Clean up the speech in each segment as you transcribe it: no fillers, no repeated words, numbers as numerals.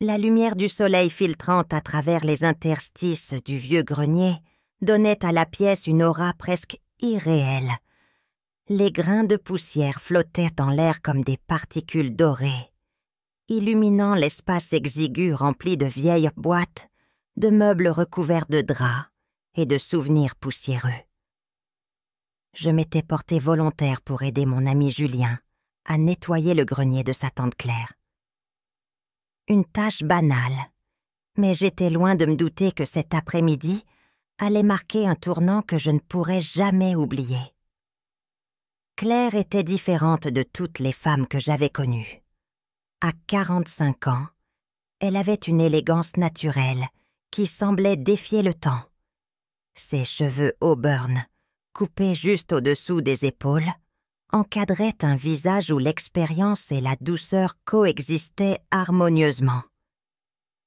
La lumière du soleil filtrant à travers les interstices du vieux grenier donnait à la pièce une aura presque irréelle. Les grains de poussière flottaient dans l'air comme des particules dorées, illuminant l'espace exigu rempli de vieilles boîtes, de meubles recouverts de draps et de souvenirs poussiéreux. Je m'étais porté volontaire pour aider mon ami Julien à nettoyer le grenier de sa tante Claire. Une tâche banale, mais j'étais loin de me douter que cet après-midi allait marquer un tournant que je ne pourrais jamais oublier. Claire était différente de toutes les femmes que j'avais connues. À 45 ans, elle avait une élégance naturelle qui semblait défier le temps. Ses cheveux auburn, coupés juste au-dessous des épaules, encadraient un visage où l'expérience et la douceur coexistaient harmonieusement.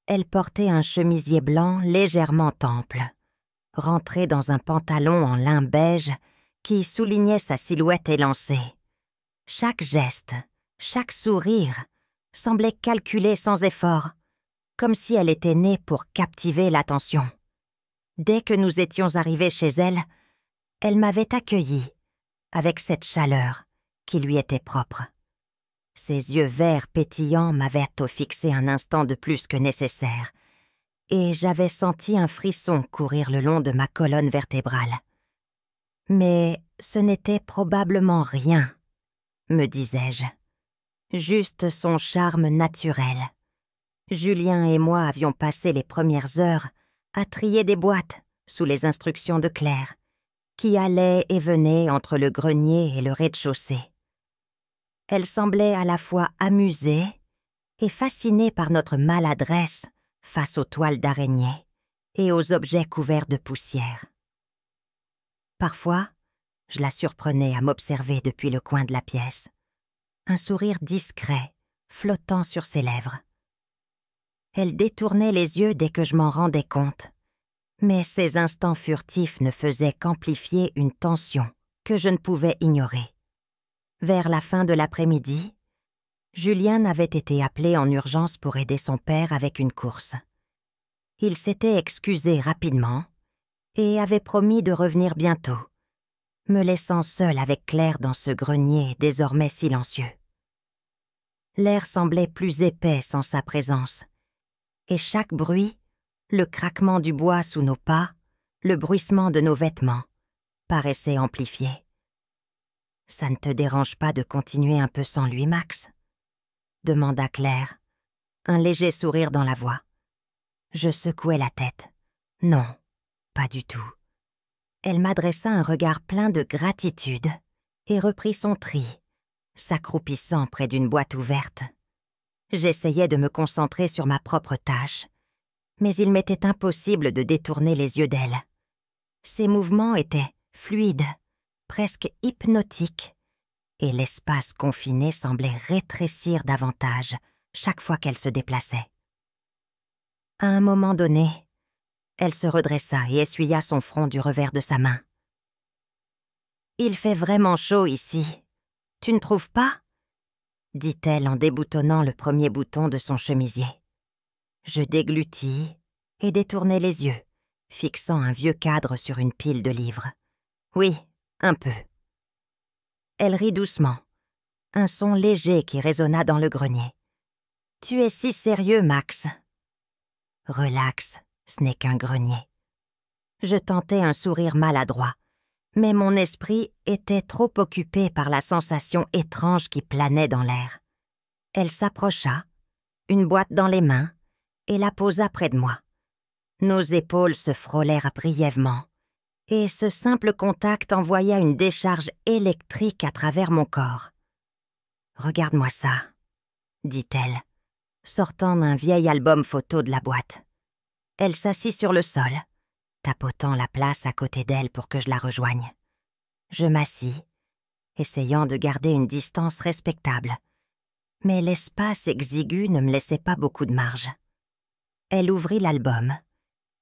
Elle portait un chemisier blanc légèrement ample, rentré dans un pantalon en lin beige qui soulignait sa silhouette élancée. Chaque geste, chaque sourire semblait calculé sans effort, comme si elle était née pour captiver l'attention. Dès que nous étions arrivés chez elle, elle m'avait accueilli avec cette chaleur qui lui était propre. Ses yeux verts pétillants m'avaient fixé un instant de plus que nécessaire, et j'avais senti un frisson courir le long de ma colonne vertébrale. Mais ce n'était probablement rien, me disais-je. Juste son charme naturel. Julien et moi avions passé les premières heures à trier des boîtes sous les instructions de Claire, qui allait et venait entre le grenier et le rez-de-chaussée. Elle semblait à la fois amusée et fascinée par notre maladresse face aux toiles d'araignée et aux objets couverts de poussière. Parfois, je la surprenais à m'observer depuis le coin de la pièce, un sourire discret flottant sur ses lèvres. Elle détournait les yeux dès que je m'en rendais compte, mais ces instants furtifs ne faisaient qu'amplifier une tension que je ne pouvais ignorer. Vers la fin de l'après-midi, Julien avait été appelé en urgence pour aider son père avec une course. Il s'était excusé rapidement et avait promis de revenir bientôt, me laissant seule avec Claire dans ce grenier désormais silencieux. L'air semblait plus épais sans sa présence, et chaque bruit, le craquement du bois sous nos pas, le bruissement de nos vêtements, paraissait amplifié. « Ça ne te dérange pas de continuer un peu sans lui, Max ?» demanda Claire, un léger sourire dans la voix. Je secouai la tête. Non, pas du tout. Elle m'adressa un regard plein de gratitude et reprit son tri, s'accroupissant près d'une boîte ouverte. J'essayais de me concentrer sur ma propre tâche, mais il m'était impossible de détourner les yeux d'elle. Ses mouvements étaient fluides, presque hypnotiques, et l'espace confiné semblait rétrécir davantage chaque fois qu'elle se déplaçait. À un moment donné, elle se redressa et essuya son front du revers de sa main. « Il fait vraiment chaud ici, tu ne trouves pas ?» dit-elle en déboutonnant le premier bouton de son chemisier. Je déglutis et détournai les yeux, fixant un vieux cadre sur une pile de livres. Oui, un peu. Elle rit doucement, un son léger qui résonna dans le grenier. « Tu es si sérieux, Max. » « Relax, ce n'est qu'un grenier. » Je tentais un sourire maladroit, mais mon esprit était trop occupé par la sensation étrange qui planait dans l'air. Elle s'approcha, une boîte dans les mains, et la posa près de moi. Nos épaules se frôlèrent brièvement, et ce simple contact envoya une décharge électrique à travers mon corps. « Regarde-moi ça, » dit-elle, sortant d'un vieil album photo de la boîte. Elle s'assit sur le sol, tapotant la place à côté d'elle pour que je la rejoigne. Je m'assis, essayant de garder une distance respectable, mais l'espace exigu ne me laissait pas beaucoup de marge. Elle ouvrit l'album,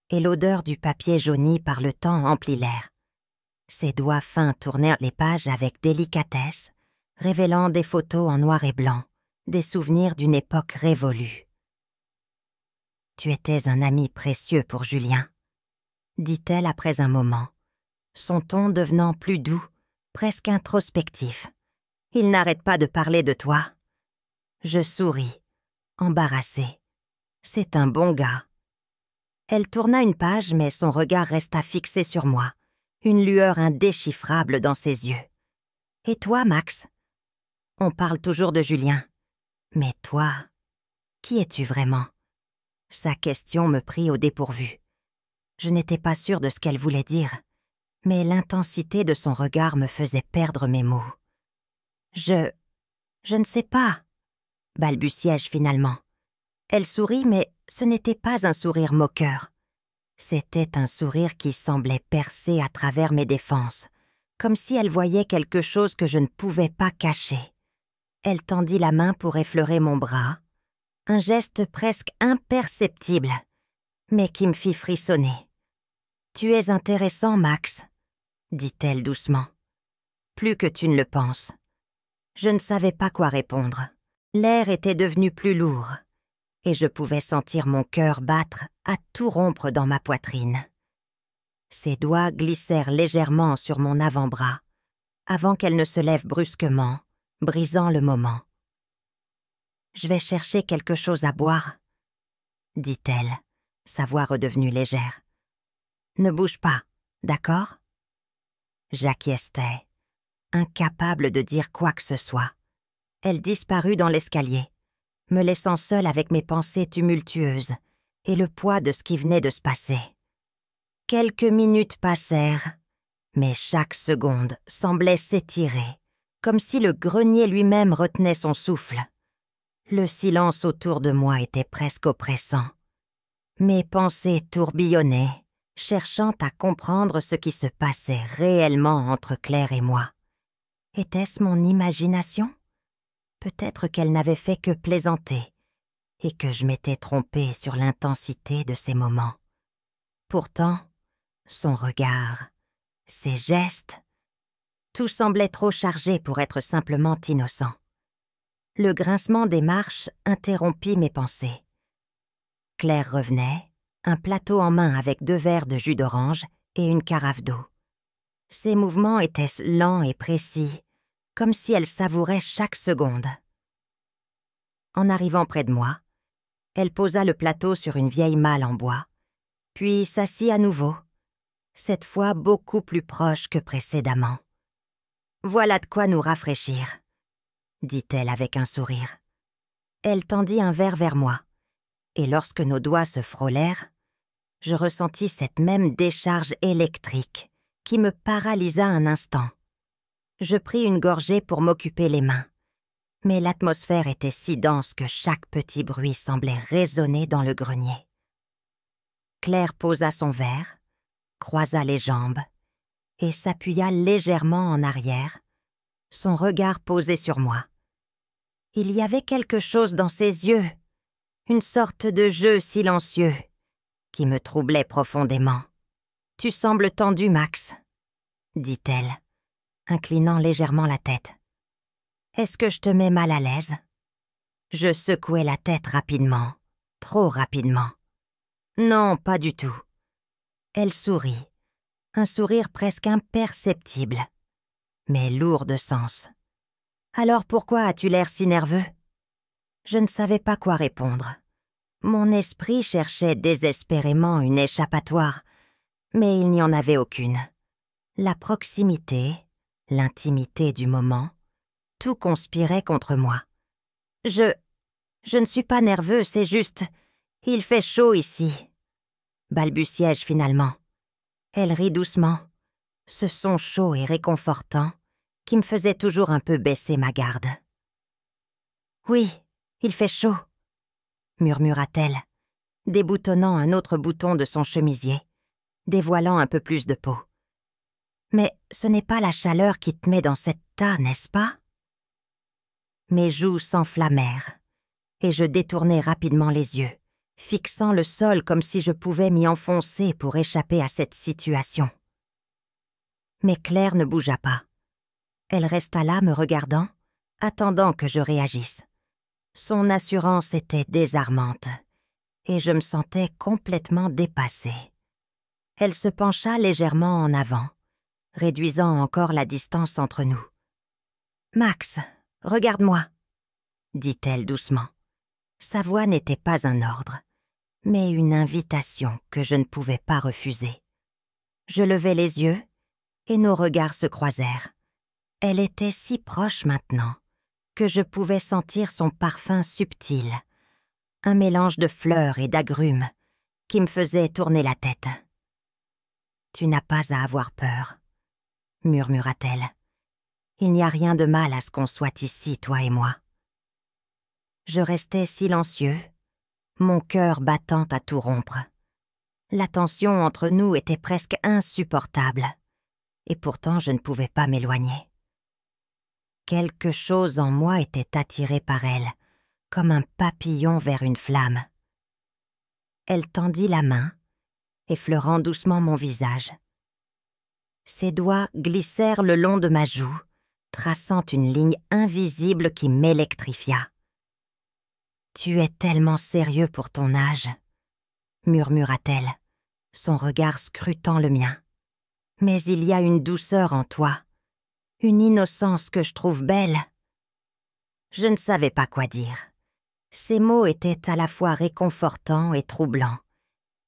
et l'odeur du papier jauni par le temps emplit l'air. Ses doigts fins tournèrent les pages avec délicatesse, révélant des photos en noir et blanc, des souvenirs d'une époque révolue. Tu étais un ami précieux pour Julien, dit-elle après un moment, son ton devenant plus doux, presque introspectif. Il n'arrête pas de parler de toi. Je souris, embarrassée. C'est un bon gars. Elle tourna une page, mais son regard resta fixé sur moi, une lueur indéchiffrable dans ses yeux. Et toi, Max? On parle toujours de Julien. Mais toi, qui es-tu vraiment? Sa question me prit au dépourvu. Je n'étais pas sûre de ce qu'elle voulait dire, mais l'intensité de son regard me faisait perdre mes mots. Je ne sais pas, balbutiai-je finalement. Elle sourit, mais ce n'était pas un sourire moqueur. C'était un sourire qui semblait percer à travers mes défenses, comme si elle voyait quelque chose que je ne pouvais pas cacher. Elle tendit la main pour effleurer mon bras, un geste presque imperceptible, mais qui me fit frissonner. « Tu es intéressant, Max, » dit-elle doucement. « Plus que tu ne le penses. » Je ne savais pas quoi répondre. L'air était devenu plus lourd, et je pouvais sentir mon cœur battre à tout rompre dans ma poitrine. Ses doigts glissèrent légèrement sur mon avant-bras, avant qu'elle ne se lève brusquement, brisant le moment. « Je vais chercher quelque chose à boire, » dit-elle, sa voix redevenue légère. « Ne bouge pas, d'accord ?» J'acquiesçai, incapable de dire quoi que ce soit. Elle disparut dans l'escalier, me laissant seule avec mes pensées tumultueuses et le poids de ce qui venait de se passer. Quelques minutes passèrent, mais chaque seconde semblait s'étirer, comme si le grenier lui-même retenait son souffle. Le silence autour de moi était presque oppressant. Mes pensées tourbillonnaient, cherchant à comprendre ce qui se passait réellement entre Claire et moi. Était-ce mon imagination? Peut-être qu'elle n'avait fait que plaisanter, et que je m'étais trompée sur l'intensité de ces moments. Pourtant, son regard, ses gestes, tout semblait trop chargé pour être simplement innocent. Le grincement des marches interrompit mes pensées. Claire revenait, un plateau en main avec 2 verres de jus d'orange et une carafe d'eau. Ses mouvements étaient lents et précis, comme si elle savourait chaque seconde. En arrivant près de moi, elle posa le plateau sur une vieille malle en bois, puis s'assit à nouveau, cette fois beaucoup plus proche que précédemment. « Voilà de quoi nous rafraîchir », dit-elle avec un sourire. Elle tendit un verre vers moi, et lorsque nos doigts se frôlèrent, je ressentis cette même décharge électrique qui me paralysa un instant. Je pris une gorgée pour m'occuper les mains, mais l'atmosphère était si dense que chaque petit bruit semblait résonner dans le grenier. Claire posa son verre, croisa les jambes et s'appuya légèrement en arrière, son regard posé sur moi. Il y avait quelque chose dans ses yeux, une sorte de jeu silencieux, qui me troublait profondément. « Tu sembles tendu, Max, » dit-elle, inclinant légèrement la tête. « Est-ce que je te mets mal à l'aise ?» Je secouai la tête rapidement, trop rapidement. « Non, pas du tout. » Elle sourit, un sourire presque imperceptible, mais lourd de sens. « Alors pourquoi as-tu l'air si nerveux ?» Je ne savais pas quoi répondre. Mon esprit cherchait désespérément une échappatoire, mais il n'y en avait aucune. La proximité, l'intimité du moment, tout conspirait contre moi. Je ne suis pas nerveux, c'est juste, il fait chaud ici, balbutiai-je finalement. Elle rit doucement, ce son chaud et réconfortant qui me faisait toujours un peu baisser ma garde. « Oui, il fait chaud, » murmura-t-elle, déboutonnant un autre bouton de son chemisier, dévoilant un peu plus de peau. « Mais ce n'est pas la chaleur qui te met dans cet tas, n'est-ce pas ?» Mes joues s'enflammèrent, et je détournai rapidement les yeux, fixant le sol comme si je pouvais m'y enfoncer pour échapper à cette situation. Mais Claire ne bougea pas. Elle resta là me regardant, attendant que je réagisse. Son assurance était désarmante, et je me sentais complètement dépassée. Elle se pencha légèrement en avant, réduisant encore la distance entre nous. « Max, regarde-moi » dit-elle doucement. Sa voix n'était pas un ordre, mais une invitation que je ne pouvais pas refuser. Je levai les yeux, et nos regards se croisèrent. Elle était si proche maintenant, que je pouvais sentir son parfum subtil, un mélange de fleurs et d'agrumes qui me faisait tourner la tête. « Tu n'as pas à avoir peur, » murmura-t-elle. « Il n'y a rien de mal à ce qu'on soit ici, toi et moi. » Je restais silencieux, mon cœur battant à tout rompre. La tension entre nous était presque insupportable, et pourtant je ne pouvais pas m'éloigner. Quelque chose en moi était attiré par elle, comme un papillon vers une flamme. Elle tendit la main, effleurant doucement mon visage. Ses doigts glissèrent le long de ma joue, traçant une ligne invisible qui m'électrifia. « Tu es tellement sérieux pour ton âge, » murmura-t-elle, son regard scrutant le mien. « Mais il y a une douceur en toi, une innocence que je trouve belle. » Je ne savais pas quoi dire. Ces mots étaient à la fois réconfortants et troublants,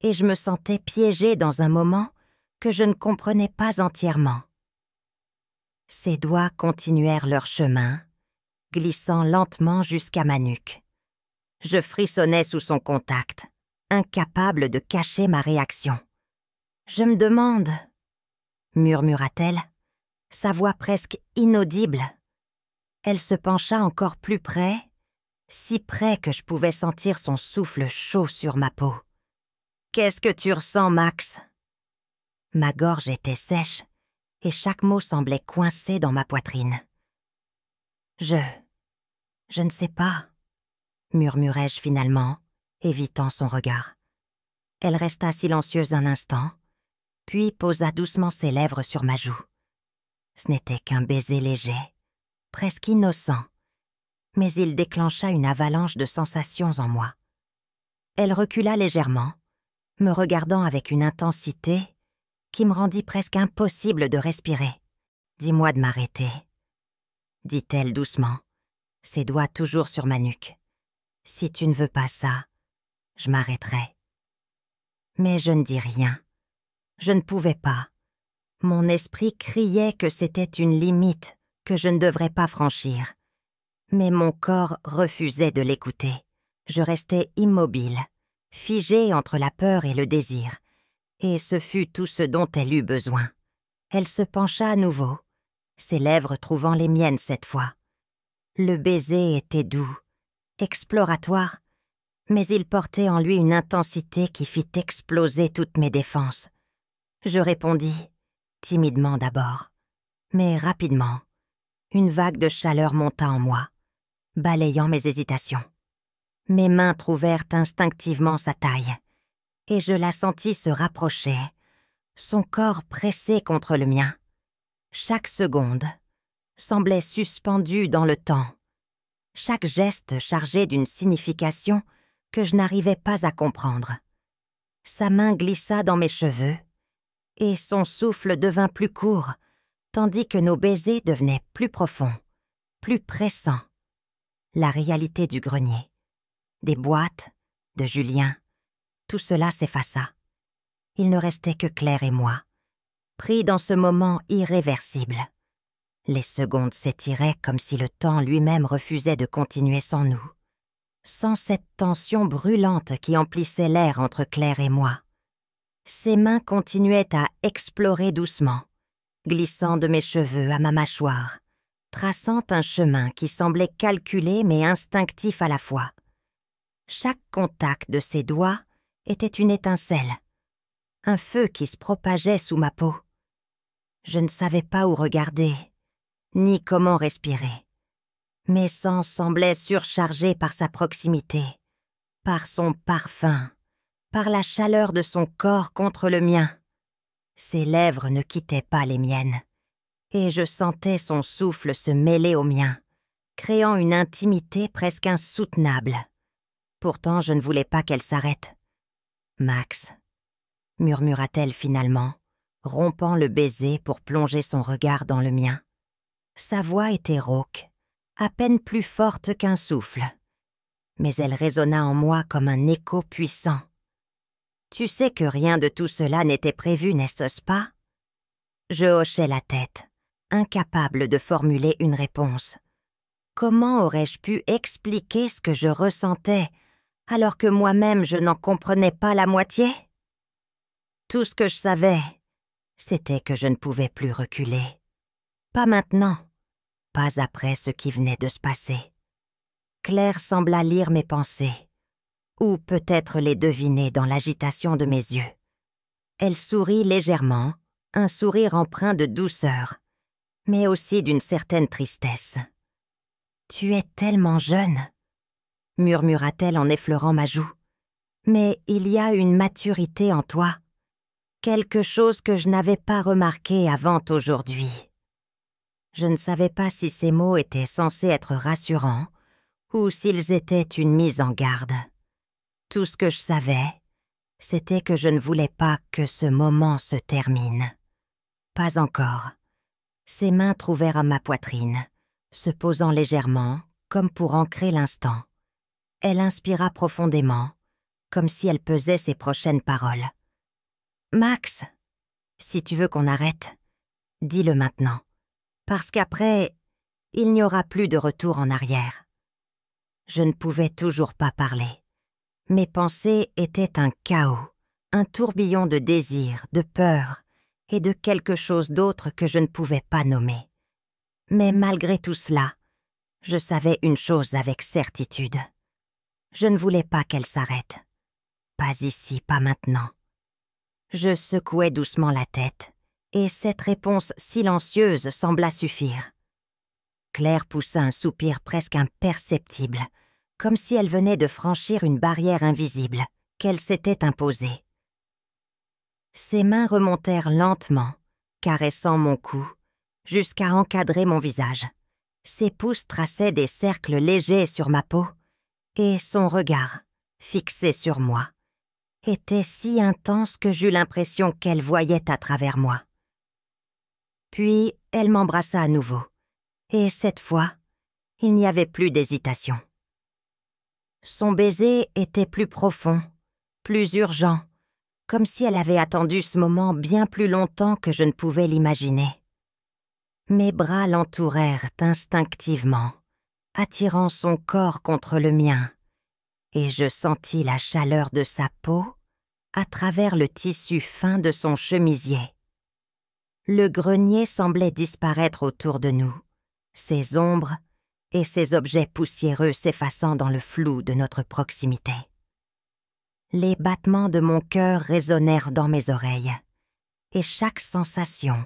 et je me sentais piégée dans un moment que je ne comprenais pas entièrement. Ses doigts continuèrent leur chemin, glissant lentement jusqu'à ma nuque. Je frissonnais sous son contact, incapable de cacher ma réaction. « Je me demande, » murmura-t-elle, sa voix presque inaudible. Elle se pencha encore plus près, si près que je pouvais sentir son souffle chaud sur ma peau. « Qu'est-ce que tu ressens, Max ?» Ma gorge était sèche et chaque mot semblait coincé dans ma poitrine. « Je ne sais pas, » murmurai-je finalement, évitant son regard. Elle resta silencieuse un instant, puis posa doucement ses lèvres sur ma joue. Ce n'était qu'un baiser léger, presque innocent, mais il déclencha une avalanche de sensations en moi. Elle recula légèrement, me regardant avec une intensité qui me rendit presque impossible de respirer. « Dis-moi de m'arrêter, » dit-elle doucement, ses doigts toujours sur ma nuque. « Si tu ne veux pas ça, je m'arrêterai. » Mais je ne dis rien. Je ne pouvais pas. Mon esprit criait que c'était une limite que je ne devrais pas franchir. Mais mon corps refusait de l'écouter. Je restais immobile, figée entre la peur et le désir. Et ce fut tout ce dont elle eut besoin. Elle se pencha à nouveau, ses lèvres trouvant les miennes cette fois. Le baiser était doux, exploratoire, mais il portait en lui une intensité qui fit exploser toutes mes défenses. Je répondis, timidement d'abord, mais rapidement. Une vague de chaleur monta en moi, balayant mes hésitations. Mes mains trouvèrent instinctivement sa taille, et je la sentis se rapprocher, son corps pressé contre le mien. Chaque seconde semblait suspendue dans le temps, chaque geste chargé d'une signification que je n'arrivais pas à comprendre. Sa main glissa dans mes cheveux, et son souffle devint plus court, tandis que nos baisers devenaient plus profonds, plus pressants. La réalité du grenier, des boîtes, de Julien, tout cela s'effaça. Il ne restait que Claire et moi, pris dans ce moment irréversible. Les secondes s'étiraient comme si le temps lui-même refusait de continuer sans nous, sans cette tension brûlante qui emplissait l'air entre Claire et moi. Ses mains continuaient à explorer doucement, glissant de mes cheveux à ma mâchoire, traçant un chemin qui semblait calculé mais instinctif à la fois. Chaque contact de ses doigts était une étincelle, un feu qui se propageait sous ma peau. Je ne savais pas où regarder, ni comment respirer. Mes sens semblaient surchargés par sa proximité, par son parfum, par la chaleur de son corps contre le mien. Ses lèvres ne quittaient pas les miennes, et je sentais son souffle se mêler au mien, créant une intimité presque insoutenable. Pourtant, je ne voulais pas qu'elle s'arrête. « Max », murmura-t-elle finalement, rompant le baiser pour plonger son regard dans le mien. Sa voix était rauque, à peine plus forte qu'un souffle, mais elle résonna en moi comme un écho puissant. « Tu sais que rien de tout cela n'était prévu, n'est-ce pas ?» Je hochai la tête, incapable de formuler une réponse. Comment aurais-je pu expliquer ce que je ressentais, alors que moi-même je n'en comprenais pas la moitié? Tout ce que je savais, c'était que je ne pouvais plus reculer. Pas maintenant, pas après ce qui venait de se passer. Claire sembla lire mes pensées, ou peut-être les deviner dans l'agitation de mes yeux. Elle sourit légèrement, un sourire empreint de douceur, mais aussi d'une certaine tristesse. « Tu es tellement jeune », murmura-t-elle en effleurant ma joue. « Mais il y a une maturité en toi, quelque chose que je n'avais pas remarqué avant aujourd'hui. » Je ne savais pas si ces mots étaient censés être rassurants ou s'ils étaient une mise en garde. Tout ce que je savais, c'était que je ne voulais pas que ce moment se termine. Pas encore. Ses mains trouvèrent à ma poitrine, se posant légèrement, comme pour ancrer l'instant. Elle inspira profondément, comme si elle pesait ses prochaines paroles. « Max, si tu veux qu'on arrête, dis-le maintenant, parce qu'après, il n'y aura plus de retour en arrière. » Je ne pouvais toujours pas parler. Mes pensées étaient un chaos, un tourbillon de désirs, de peur et de quelque chose d'autre que je ne pouvais pas nommer. Mais malgré tout cela, je savais une chose avec certitude. Je ne voulais pas qu'elle s'arrête. Pas ici, pas maintenant. Je secouai doucement la tête, et cette réponse silencieuse sembla suffire. Claire poussa un soupir presque imperceptible, comme si elle venait de franchir une barrière invisible qu'elle s'était imposée. Ses mains remontèrent lentement, caressant mon cou, jusqu'à encadrer mon visage. Ses pouces traçaient des cercles légers sur ma peau, et son regard, fixé sur moi, était si intense que j'eus l'impression qu'elle voyait à travers moi. Puis elle m'embrassa à nouveau, et cette fois, il n'y avait plus d'hésitation. Son baiser était plus profond, plus urgent, comme si elle avait attendu ce moment bien plus longtemps que je ne pouvais l'imaginer. Mes bras l'entourèrent instinctivement, attirant son corps contre le mien, et je sentis la chaleur de sa peau à travers le tissu fin de son chemisier. Le grenier semblait disparaître autour de nous, ses ombres et ses objets poussiéreux s'effaçant dans le flou de notre proximité. Les battements de mon cœur résonnèrent dans mes oreilles, et chaque sensation,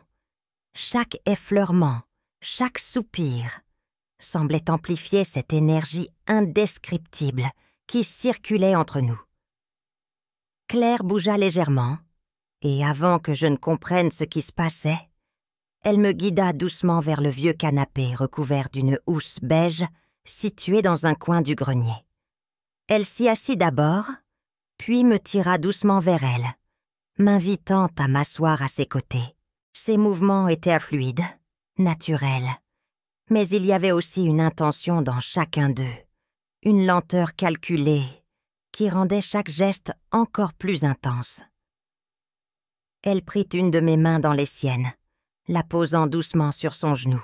chaque effleurement, chaque soupir semblait amplifier cette énergie indescriptible qui circulait entre nous. Claire bougea légèrement, et avant que je ne comprenne ce qui se passait, elle me guida doucement vers le vieux canapé recouvert d'une housse beige situé dans un coin du grenier. Elle s'y assit d'abord, puis me tira doucement vers elle, m'invitant à m'asseoir à ses côtés. Ses mouvements étaient fluides, naturels, mais il y avait aussi une intention dans chacun d'eux, une lenteur calculée qui rendait chaque geste encore plus intense. Elle prit une de mes mains dans les siennes, la posant doucement sur son genou.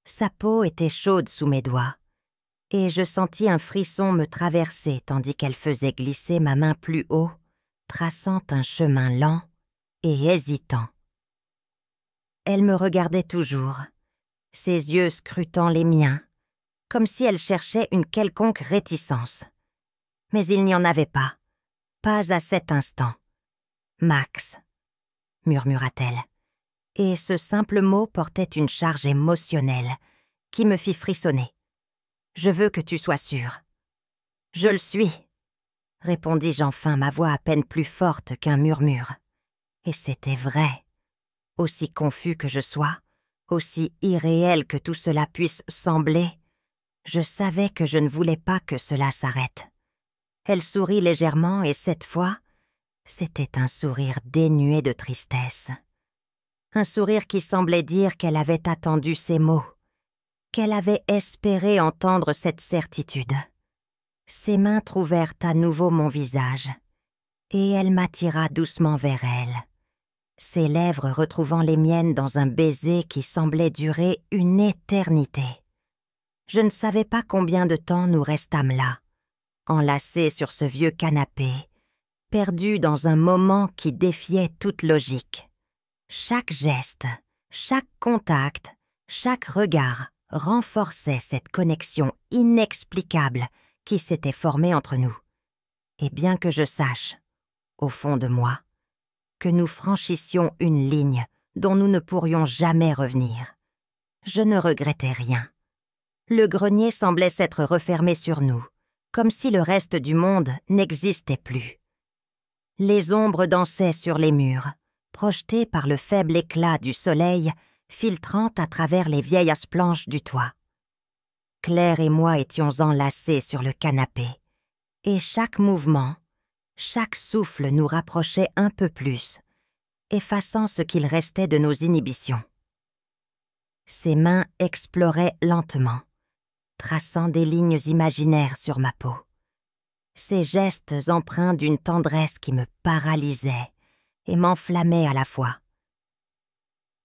Sa peau était chaude sous mes doigts, et je sentis un frisson me traverser tandis qu'elle faisait glisser ma main plus haut, traçant un chemin lent et hésitant. Elle me regardait toujours, ses yeux scrutant les miens, comme si elle cherchait une quelconque réticence. Mais il n'y en avait pas à cet instant. « Max », murmura-t-elle, et ce simple mot portait une charge émotionnelle qui me fit frissonner. « Je veux que tu sois sûr. »« Je le suis », répondis-je enfin, ma voix à peine plus forte qu'un murmure. Et c'était vrai. Aussi confus que je sois, aussi irréel que tout cela puisse sembler, Je savais que je ne voulais pas que cela s'arrête. Elle sourit légèrement et cette fois, c'était un sourire dénué de tristesse. Un sourire qui semblait dire qu'elle avait attendu ces mots, qu'elle avait espéré entendre cette certitude. Ses mains trouvèrent à nouveau mon visage, et elle m'attira doucement vers elle, ses lèvres retrouvant les miennes dans un baiser qui semblait durer une éternité. Je ne savais pas combien de temps nous restâmes là, enlacés sur ce vieux canapé, perdus dans un moment qui défiait toute logique. Chaque geste, chaque contact, chaque regard renforçait cette connexion inexplicable qui s'était formée entre nous. Et bien que je sache, au fond de moi, que nous franchissions une ligne dont nous ne pourrions jamais revenir, je ne regrettais rien. Le grenier semblait s'être refermé sur nous, comme si le reste du monde n'existait plus. Les ombres dansaient sur les murs, projetées par le faible éclat du soleil filtrant à travers les vieilles planches du toit. Claire et moi étions enlacés sur le canapé, et chaque mouvement, chaque souffle nous rapprochait un peu plus, effaçant ce qu'il restait de nos inhibitions. Ses mains exploraient lentement, traçant des lignes imaginaires sur ma peau. Ses gestes empreints d'une tendresse qui me paralysait et m'enflammait à la fois.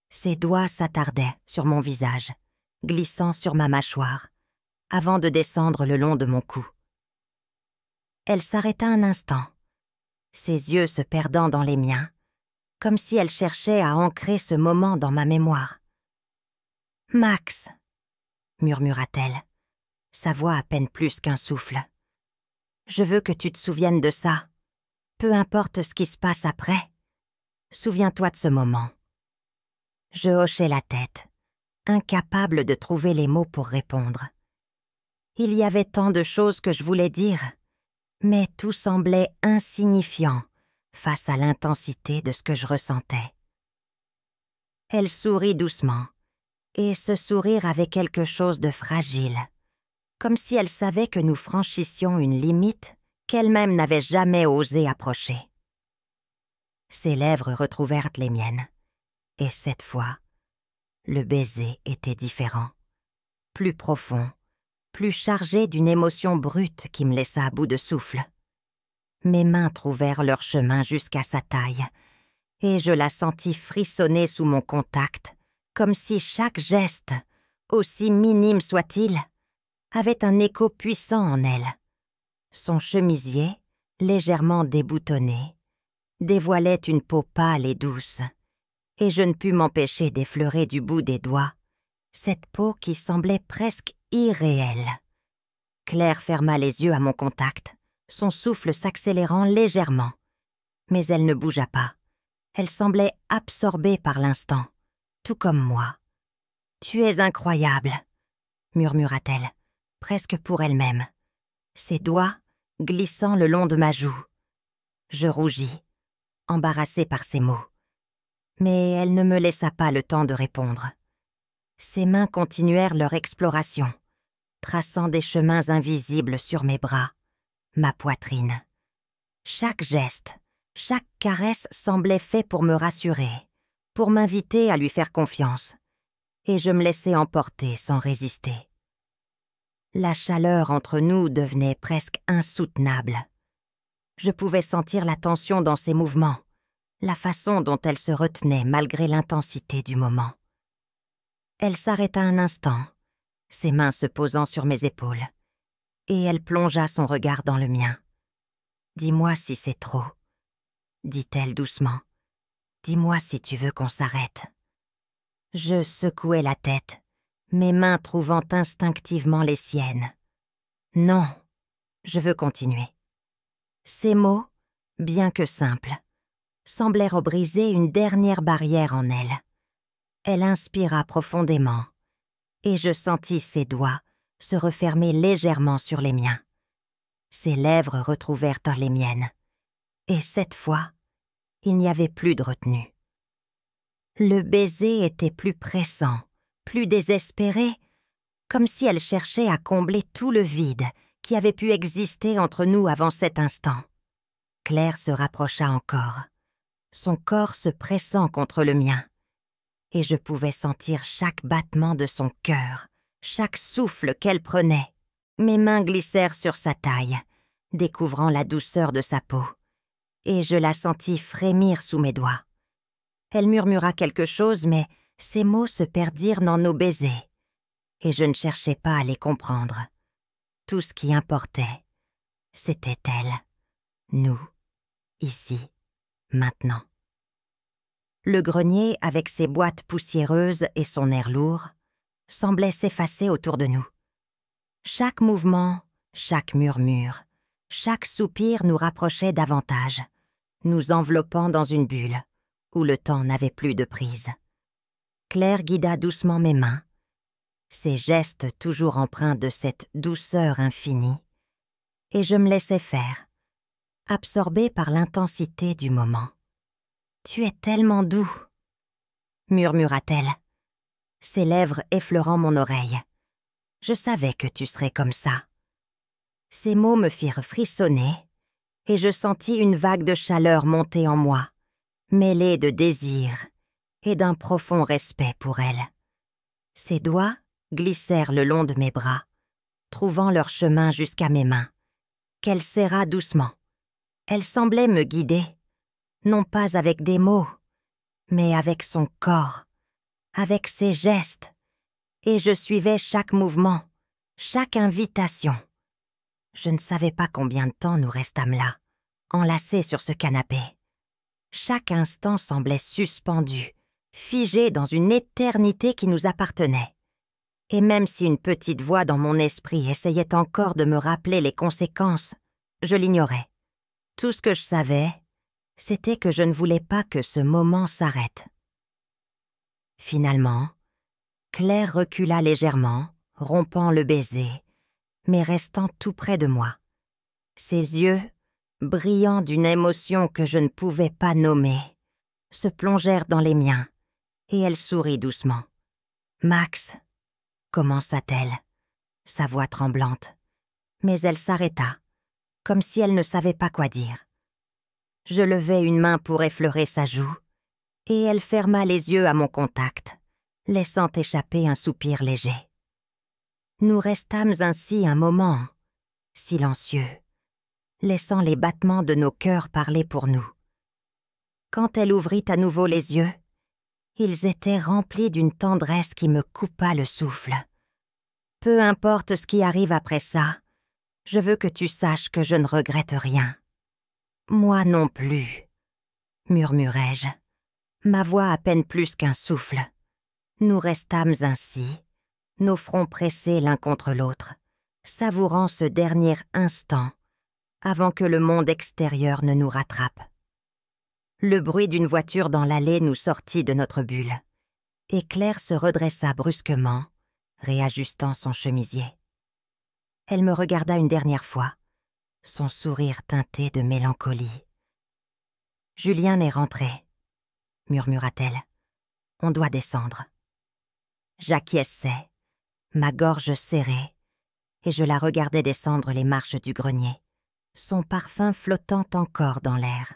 Ses doigts s'attardaient sur mon visage, glissant sur ma mâchoire, avant de descendre le long de mon cou. Elle s'arrêta un instant, ses yeux se perdant dans les miens, comme si elle cherchait à ancrer ce moment dans ma mémoire. « Max !» murmura-t-elle, sa voix à peine plus qu'un souffle. « Je veux que tu te souviennes de ça. Peu importe ce qui se passe après. Souviens-toi de ce moment. » Je hochai la tête, incapable de trouver les mots pour répondre. Il y avait tant de choses que je voulais dire, mais tout semblait insignifiant face à l'intensité de ce que je ressentais. Elle sourit doucement, et ce sourire avait quelque chose de fragile, comme si elle savait que nous franchissions une limite qu'elle-même n'avait jamais osé approcher. Ses lèvres retrouvèrent les miennes, et cette fois, le baiser était différent, plus profond, plus chargé d'une émotion brute qui me laissa à bout de souffle. Mes mains trouvèrent leur chemin jusqu'à sa taille, et je la sentis frissonner sous mon contact, comme si chaque geste, aussi minime soit-il, avait un écho puissant en elle. Son chemisier, légèrement déboutonné, dévoilait une peau pâle et douce, et je ne pus m'empêcher d'effleurer du bout des doigts cette peau qui semblait presque irréelle. Claire ferma les yeux à mon contact, son souffle s'accélérant légèrement. Mais elle ne bougea pas. Elle semblait absorbée par l'instant, tout comme moi. « Tu es incroyable !» murmura-t-elle, presque pour elle-même, ses doigts glissant le long de ma joue. Je rougis, embarrassée par ces mots. Mais elle ne me laissa pas le temps de répondre. Ses mains continuèrent leur exploration, traçant des chemins invisibles sur mes bras, ma poitrine. Chaque geste, chaque caresse semblait fait pour me rassurer, pour m'inviter à lui faire confiance, et je me laissais emporter sans résister. La chaleur entre nous devenait presque insoutenable. Je pouvais sentir la tension dans ses mouvements, la façon dont elle se retenait malgré l'intensité du moment. Elle s'arrêta un instant, ses mains se posant sur mes épaules, et elle plongea son regard dans le mien. « Dis-moi si c'est trop, » dit-elle doucement. « Dis-moi si tu veux qu'on s'arrête. » Je secouai la tête, mes mains trouvant instinctivement les siennes. « Non, je veux continuer. » Ces mots, bien que simples, semblèrent briser une dernière barrière en elle. Elle inspira profondément, et je sentis ses doigts se refermer légèrement sur les miens. Ses lèvres retrouvèrent les miennes, et cette fois, il n'y avait plus de retenue. Le baiser était plus pressant, plus désespéré, comme si elle cherchait à combler tout le vide qui avait pu exister entre nous avant cet instant. Claire se rapprocha encore, son corps se pressant contre le mien, et je pouvais sentir chaque battement de son cœur, chaque souffle qu'elle prenait. Mes mains glissèrent sur sa taille, découvrant la douceur de sa peau, et je la sentis frémir sous mes doigts. Elle murmura quelque chose, mais ses mots se perdirent dans nos baisers, et je ne cherchais pas à les comprendre. Tout ce qui importait, c'était elle, nous, ici, maintenant. Le grenier, avec ses boîtes poussiéreuses et son air lourd, semblait s'effacer autour de nous. Chaque mouvement, chaque murmure, chaque soupir nous rapprochait davantage, nous enveloppant dans une bulle où le temps n'avait plus de prise. Claire guida doucement mes mains, ses gestes toujours empreints de cette douceur infinie, et je me laissais faire, absorbée par l'intensité du moment. « Tu es tellement doux !» murmura-t-elle, ses lèvres effleurant mon oreille. « Je savais que tu serais comme ça. » Ces mots me firent frissonner, et je sentis une vague de chaleur monter en moi, mêlée de désir et d'un profond respect pour elle. Ses doigts glissèrent le long de mes bras, trouvant leur chemin jusqu'à mes mains, qu'elle serra doucement. Elle semblait me guider, non pas avec des mots, mais avec son corps, avec ses gestes, et je suivais chaque mouvement, chaque invitation. Je ne savais pas combien de temps nous restâmes là, enlacés sur ce canapé. Chaque instant semblait suspendu, figé dans une éternité qui nous appartenait. Et même si une petite voix dans mon esprit essayait encore de me rappeler les conséquences, je l'ignorais. Tout ce que je savais, c'était que je ne voulais pas que ce moment s'arrête. Finalement, Claire recula légèrement, rompant le baiser, mais restant tout près de moi. Ses yeux, brillants d'une émotion que je ne pouvais pas nommer, se plongèrent dans les miens, et elle sourit doucement. « Max !» commença-t-elle, sa voix tremblante, mais elle s'arrêta, comme si elle ne savait pas quoi dire. Je levai une main pour effleurer sa joue, et elle ferma les yeux à mon contact, laissant échapper un soupir léger. Nous restâmes ainsi un moment, silencieux, laissant les battements de nos cœurs parler pour nous. Quand elle ouvrit à nouveau les yeux, ils étaient remplis d'une tendresse qui me coupa le souffle. « Peu importe ce qui arrive après ça, je veux que tu saches que je ne regrette rien. »« Moi non plus, » murmurai-je, ma voix à peine plus qu'un souffle. Nous restâmes ainsi, nos fronts pressés l'un contre l'autre, savourant ce dernier instant avant que le monde extérieur ne nous rattrape. Le bruit d'une voiture dans l'allée nous sortit de notre bulle, et Claire se redressa brusquement, réajustant son chemisier. Elle me regarda une dernière fois, son sourire teinté de mélancolie. « Julien est rentré, » murmura-t-elle. « On doit descendre. » J'acquiesçai, ma gorge serrée, et je la regardais descendre les marches du grenier, son parfum flottant encore dans l'air.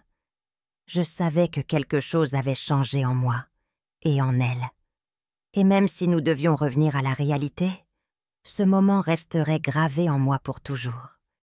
Je savais que quelque chose avait changé en moi et en elle. Et même si nous devions revenir à la réalité, ce moment resterait gravé en moi pour toujours.